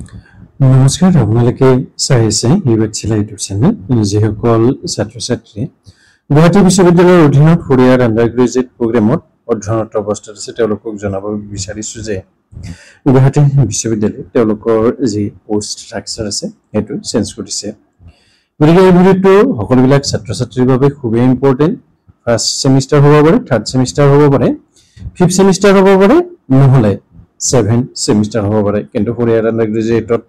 নমস্কাৰ আপোনালোকে চাই আছে ইউটিউব ইউটিউব চেনেল যিসকল ছাত্ৰ ছাত্ৰী গুৱাহাটী বিশ্ববিদ্যালয়ৰ অধীনত ফুৰিয়াৰ আণ্ডাৰ গ্ৰেজুৱেট প্ৰগ্ৰেমত অধ্যয়নৰত অৱস্থাত আছে তেওঁলোকক জনাব বিচাৰিছো যে গুৱাহাটী বিশ্ববিদ্যালয়ে তেওঁলোকৰ যি পোষ্ট ষ্ট্ৰাকচাৰ আছে সেইটো চেঞ্জ কৰিছে। গতিকে এই ভিডিঅ'টো সকলোবিলাক ছাত্ৰ ছাত্ৰীৰ বাবে খুবেই ইম্পৰ্টেণ্ট। ফাৰ্ষ্ট সেমিষ্টাৰ হ'ব পাৰে, থাৰ্ড সেমিষ্টাৰ হ'ব পাৰে, ফিফ্থ সেমিষ্টাৰ হ'ব পাৰে, নহ'লে 7 সেমিষ্টাৰ হ'ব পাৰে। কিন্তু ফুৰিয়াৰ আণ্ডাৰ গ্ৰেজুৱেটত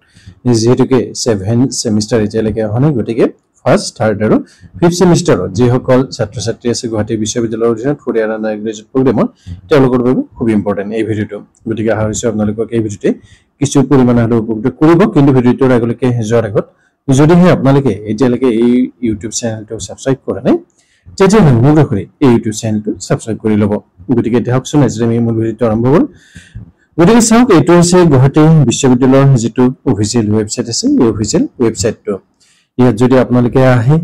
যেহেতুকে 7 সেমিষ্টাৰ এতিয়ালৈকে অহা নাই, গতিকে ফাৰ্ষ্ট থাৰ্ড আৰু ফিফ্থ সেমিষ্টাৰত যিসকল ছাত্ৰ ছাত্ৰী আছে গুৱাহাটী বিশ্ববিদ্যালয়ৰ অধীনত ফুৰিয়াৰ আণ্ডাৰ গ্ৰেজুৱেট প্ৰগ্ৰেমত তেওঁলোকৰ বাবে খুব ইম্পৰ্টেণ্ট এই ভিডিঅ'টো। গতিকে আশা কৰিছোঁ আপোনালোকক এই ভিডিঅ'তে কিছু পৰিমাণে হ'লেও উপকৃত কৰিব। কিন্তু ভিডিঅ'টোৰ আগলৈকে যোৱাৰ আগত যদিহে আপোনালোকে এতিয়ালৈকে এই ইউটিউব চেনেলটো ছাবস্ক্ৰাইব কৰা নাই তেতিয়াহ'লে অনুগ্ৰহ কৰি এই ইউটিউব চেনেলটো ছাবস্ক্ৰাইব কৰি ল'ব। গতিকে এতিয়া হওকচোন আজি আমি মূল ভিডিঅ'টো আৰম্ভ কৰোঁ। গতিকে চাওক, এইটো হৈছে গুৱাহাটী বিশ্ববিদ্যালয়ৰ যিটো অফিচিয়েল ৱেবছাইট আছে, এই অফিচিয়েল ৱেবছাইটটো। ইয়াত যদি আপোনালোকে আহে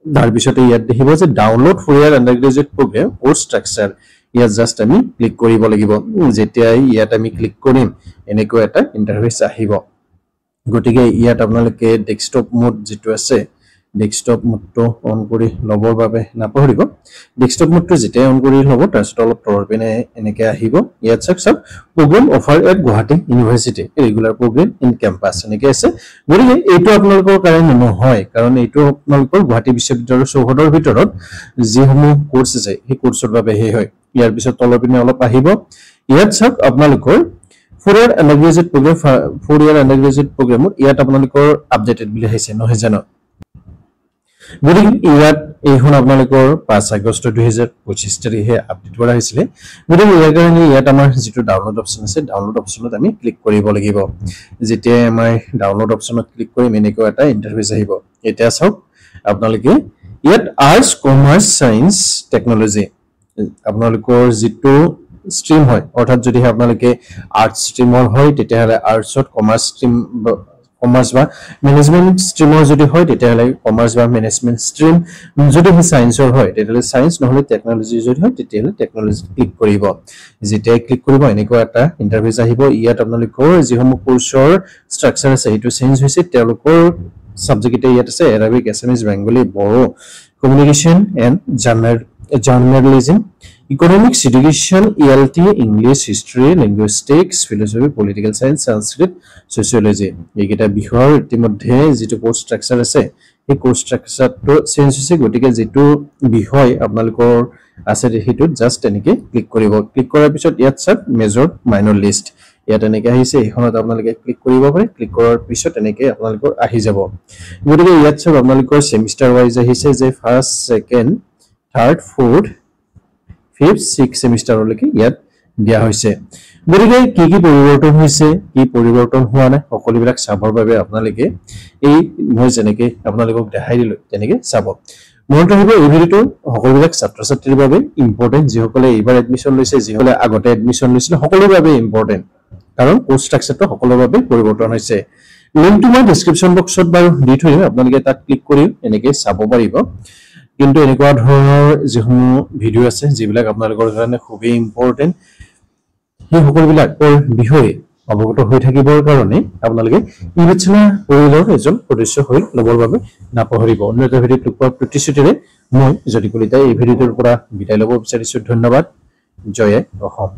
তাৰপিছতে ইয়াত দেখিব যে download four year undergraduate programme course structure. ইয়াত জাষ্ট আমি ক্লিক কৰিব লাগিব। যেতিয়াই ইয়াত আমি ক্লিক কৰিম এনেকুৱা এটা ইণ্টাৰফেচ আহিব। গতিকে ইয়াত আপোনালোকে ডেস্কটপ মোড যিটো আছে ডেস্কটপ মোডটো অন কৰি ল'বৰ বাবে নাপাহৰিব। ডেস্কটপ মোডটো যেতিয়া অন কৰি ল'ব তাৰপিছত অলপ তলৰ পিনে এনেকৈ আহিব। ইয়াত চাওক programme offer at Guwahati university regular programme in campus এনেকৈ আছে। গতিকে এইটো আপোনালোকৰ কাৰণে নহয়, কাৰণ এইটো আপোনালোকৰ গুৱাহাটী বিশ্ববিদ্যালয়ৰ চৌহদৰ ভিতৰত যিসমূহ কোৰ্চ আছে সেই কোৰ্চৰ বাবেহে হয়। ইয়াৰ পিছত তলৰ পিনে অলপ আহিব। ইয়াত চাওক আপোনালোকৰ ফুৰিয়াৰ আণ্ডাৰ গ্ৰেজুৱেট প্ৰগ্ৰেমত ইয়াত আপোনালোকৰ আপডেটেড বুলি আহিছে নহয় জানো। গতিকে ইয়াত এইখন আপোনালোকৰ 5 আগষ্ট 2025 তাৰিখে আপডেট কৰা হৈছিলে। গতিকে ইয়াৰ কাৰণে ইয়াত আমাৰ যিটো ডাউনলোড অপশ্যন আছে ডাউনলোড অপশ্যনত আমি ক্লিক কৰিব লাগিব। যেতিয়াই আমাৰ ডাউনলোড অপশ্যনত ক্লিক কৰিম এনেকুৱা এটা ইণ্টাৰফেচ আহিব। এতিয়া চাওক আপোনালোকে ইয়াত আৰ্টছ, কমাৰ্চ, ছায়েন্স, টেকনলজি আপোনালোকৰ যিটো ষ্ট্ৰীম হয়, অৰ্থাৎ যদিহে আপোনালোকে আৰ্টছ ষ্ট্ৰীমৰ হয় তেতিয়াহ'লে আৰ্টছত কমাৰ্চ বা মেনেজমেণ্ট ষ্ট্ৰীমৰ যদি হয় তেতিয়াহ'লে কমাৰ্চ বা মেনেজমেণ্ট ষ্ট্ৰীম, যদি ছায়েন্সৰ হয় তেতিয়াহ'লে ছায়েন্স, নহ'লে টেকনলজি যদি হয় তেতিয়াহ'লে টেকনলজি ক্লিক কৰিব। যেতিয়াই ক্লিক কৰিব এনেকুৱা এটা ইণ্টাৰফেচ আহিব। ইয়াত আপোনালোকৰ যিসমূহ কোৰ্চৰ ষ্ট্ৰাকচাৰ আছে সেইটো চেঞ্জ হৈছে। তেওঁলোকৰ ছাবজেক্ট এতিয়া ইয়াত আছে Arabic, Assamese, Bengali, Bodo, communication and journalism, economics, education, ELT, English, history, linguistics, philosophy, political science, Sanskrit, sociology এইকেইটা বিষয়ৰ ইতিমধ্যে যিটো কোৰ্চ ষ্ট্ৰাকচাৰ আছে সেই কোৰ্চ ষ্ট্ৰাকচাৰটো চেঞ্জ হৈছে। গতিকে যিটো বিষয় আপোনালোকৰ আছে সেইটোত জাষ্ট এনেকৈ ক্লিক কৰিব। ক্লিক কৰাৰ পিছত ইয়াত চাওক মেজৰ মাইনৰ লিষ্ট ইয়াত এনেকৈ আহিছে। এইখনত আপোনালোকে ক্লিক কৰিব পাৰে। ক্লিক কৰাৰ পিছত এনেকৈ আপোনালোকৰ আহি যাব। গতিকে ইয়াত চাওক আপোনালোকৰ ছেমিষ্টাৰ ৱাইজ আহিছে যে first, second, third, fourth, fifth, six ছেমিষ্টাৰলৈকে ইয়াত দিয়া হৈছে। গতিকে কি কি পৰিৱৰ্তন হৈছে, কি পৰিৱৰ্তন হোৱা নাই সকলোবিলাক চাবৰ বাবে আপোনালোকে এই মই যেনেকৈ আপোনালোকক দেখাই দিলোঁ তেনেকৈ চাব। মনত ৰাখিব এই ভিডিঅ'টো সকলোবিলাক ছাত্ৰ ছাত্ৰীৰ বাবে ইম্পৰ্টেণ্ট। যিসকলে এইবাৰ এডমিশ্যন লৈছে, যিসকলে আগতে এডমিশ্যন লৈছিলে সকলোৰে বাবে ইম্পৰ্টেণ্ট, কাৰণ কোৰ্চ ষ্ট্ৰাকচাৰটো সকলোৰে বাবে পৰিৱৰ্তন হৈছে। লিংকটো মই ডেছক্ৰিপশ্যন বক্সত বাৰু দি থৈ দিম, আপোনালোকে তাত ক্লিক কৰি এনেকৈ চাব পাৰিব। কিন্তু এনেকুৱা ধৰণৰ যিসমূহ ভিডিঅ' আছে যিবিলাক আপোনালোকৰ কাৰণে খুবেই ইম্পৰ্টেণ্ট, সেই সকলোবিলাকৰ বিষয়ে অৱগত হৈ থাকিবৰ কাৰণে আপোনালোকে ইউটিউব চেনেল পৰিয়ালৰ এজন সদস্য হৈ ল'বৰ বাবে নাপাহৰিব। অন্য এটা ভিডিঅ'ত লগ পোৱাৰ প্ৰতিশ্ৰুতিৰে মই জ্যোতি কলিতাই এই ভিডিঅ'টোৰ পৰা বিদায় ল'ব বিচাৰিছোঁ। ধন্যবাদ। জয় অসম।